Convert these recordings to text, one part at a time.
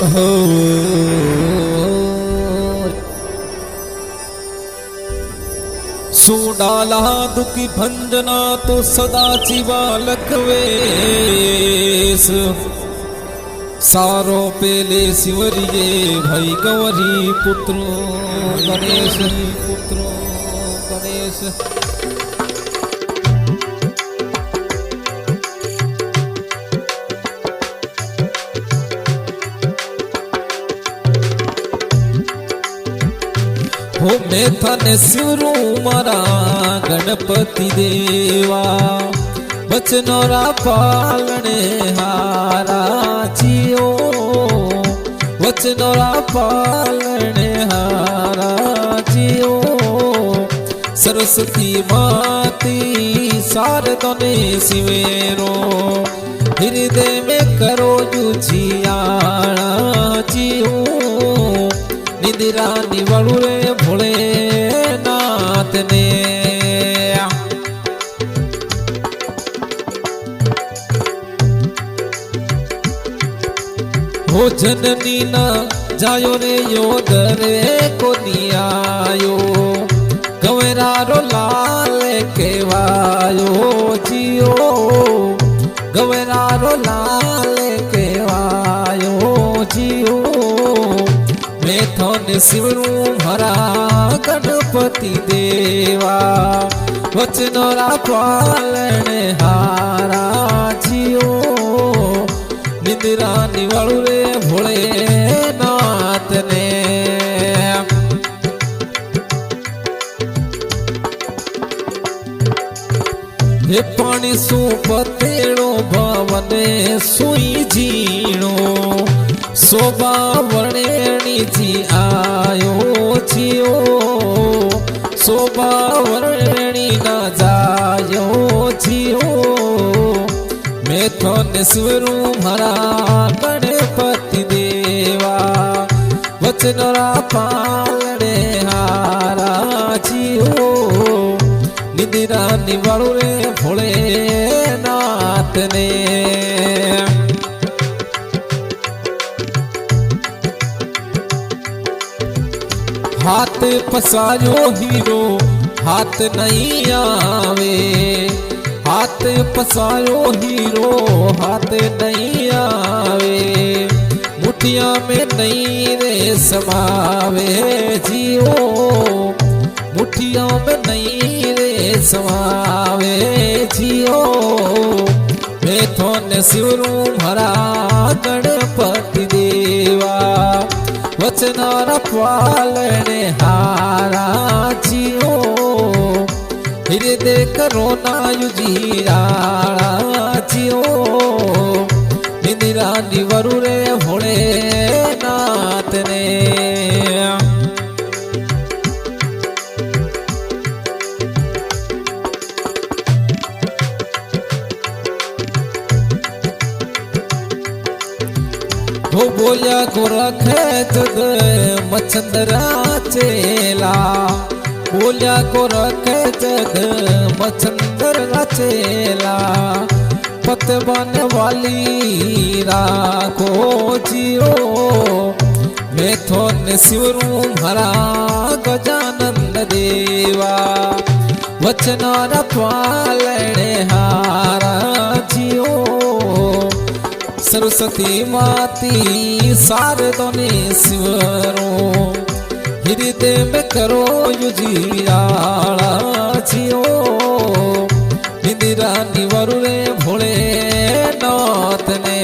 हो डाला दुखी भंजना तो सदा चिवा लखवेश सारो पेले शिवरिये भाई गौरी पुत्रो गणेश पुत्रो गणेश हो मैं थाने सिरू मारा गणपति देवा बचनोरा पालने हारा जियो बचनोरा पालने हारा जियो सरस्वती माती शारदने सिवेरो हृदय में करो जुझियाणा जियो निंदिरा निवड़ुए भोले नाथ ने हो जननी ना जायो रे योद रे को नियायो गवेरा रो लाल केवायो जियो गवेरा रो लाल केवायो जियो मैं थोने शिवरू भरा गणपति देवा वचनोरा पालने हारा जियो निंदिरा निवाड़ू रे भोले नाथ ने हे पानी सु पतेड़ो भवने सुई जीणो शोभा वर्णेणी जी आयो जियो शोभा वर्णेणी न जायो जियो मैं थोने शिवरू भरा गणपति देवा वचनोरा पालने हारा जियो निंदिरा निवाड़ू रे भोले नाथ ने हाथ पसायो हीरो हाथ नहीं आवे हाथ पसायो हीरो हाथ नहीं आवे मुठिया में नहीं रे समावे जियो मुठिया में नहीं रे समावे जियो मैं थोने शिवरू भरा गणपति देवा वचनारा पालने हारा जियो हृदय करो नायुजीराड़ा जियो निंदिरा निवरु रे भोले नाथ ने हो बोलिया को रखे जग मच्छंदरा चेला बोलिया को रखे जग मच्छंदरा चेला पतवन वाली राखो जियो मैं थोने शिवरू भरा गजानंद देवा वचनारा पालने हारा जियो सरस्वती माती शारदने शिवरो हृदय में करो युजियाड़ा जियो निंदिरा निवरु रे भोले नाथ ने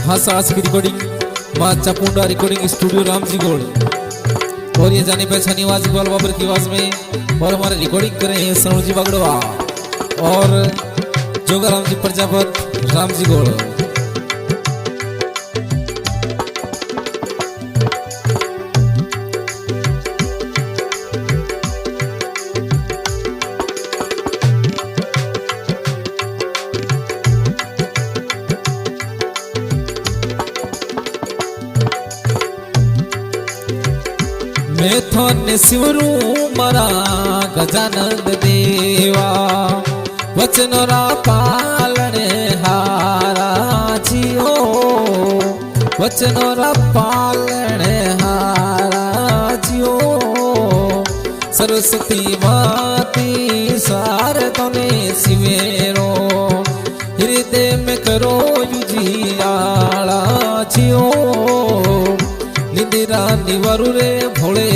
हास की रिकॉर्डिंग माँ चापुंडा रिकॉर्डिंग स्टूडियो रामजी गोड़ और ये जाने पहचानी आवाज इकबाल बाबर की आवाज में और हमारे रिकॉर्डिंग कर रहे हैं सनोजी बागड़वा और जोगाराम जी प्रजापत रामजी गोड़। मैं थोने शिवरू मरा गजानंद देवा वचनोरा पालने हारा जियो वचनोरा पालने हारा जियो सरस्वती माती सार तने सिवेरो हृदय में करो युजियाला जियो निंदिरा निवरु रे भोले